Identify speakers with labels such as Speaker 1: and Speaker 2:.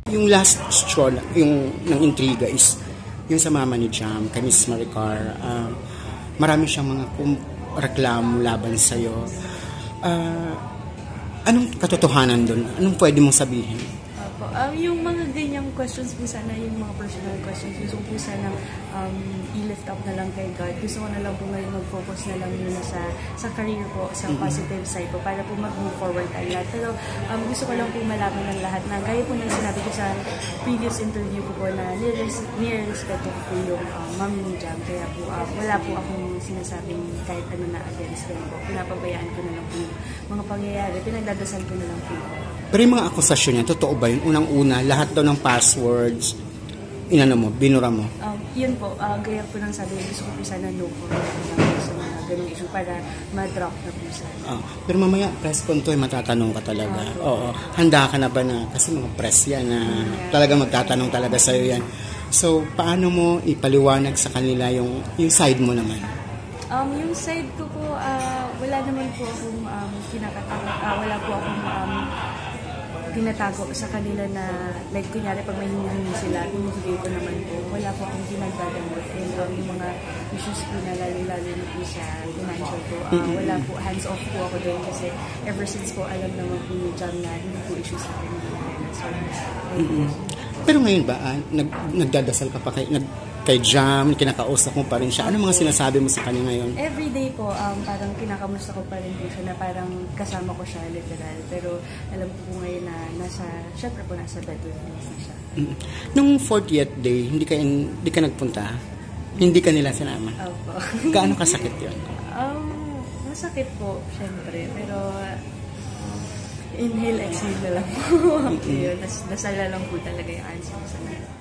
Speaker 1: Yung last straw, yung ng intriga is yung sa mama ni Jam, kay Miss Maricar. Marami siyang mga reklamo laban sa'yo. Anong katotohanan doon? Anong pwede mong sabihin?
Speaker 2: Yung mga ganyang questions po sana, yung mga personal questions, gusto ko po sana i-lift up na lang kay God. Gusto ko na lang po ngayon mag-focus na lang muna sa career po, sa positive side po, para po mag-move forward tayo lahat. Pero gusto ko lang po malaman ng lahat na, gaya po ng sinabi ko sa previous interview ko po na nire-respeto ko po yung mami ni Jam. Kaya po wala po akong sinasabing kahit ano na against them po. Pinapabayaan ko na lang po yung mga pangyayari. Pinagdadasal ko na lang po.
Speaker 1: Pero yung mga akusasyon niya, totoo ba yun? Unang-una, lahat daw ng passwords, binura mo?
Speaker 2: Yun po, gaya po ng sabi, gusto ko po sana no po sa mga ganung issue para ma-drop na po sana.
Speaker 1: Pero mamaya, press con to, matatanong ka talaga. Oo. Handa ka na ba na, kasi mga press yan na talaga magtatanong talaga sa'yo yan. So, paano mo ipaliwanag sa kanila yung side mo naman?
Speaker 2: Yung side ko po, wala naman po akong wala po akong tinatago sa kanila na, like, kunyari, pag may hinihingi sila, binibigay ko naman po. Wala po akong ginagdadamot. And yung mga issues po na lalo na po sa financial po, wala po, hands off po ako doon kasi ever since po, alam naman po ni Jam na hindi po issue sa akin. So,
Speaker 1: pero ngayon ba, nagdadasal ka pa kay Jam, kinakausap mo pa rin siya. Ano mga sinasabi mo sa kanya ngayon?
Speaker 2: Everyday po, parang kinakamusta ko pa rin po siya na parang kasama ko siya literal. Pero alam ko po ngayon na syempre po nasa bedroom na siya.
Speaker 1: Nung 40th day, hindi ka nagpunta? Hindi ka nila sinama?
Speaker 2: Opo.
Speaker 1: Gaano kasakit yun?
Speaker 2: Masakit po, syempre. Pero inhale, exhale na lang po. Yun, nasala lang po talaga yung answer sa lahat.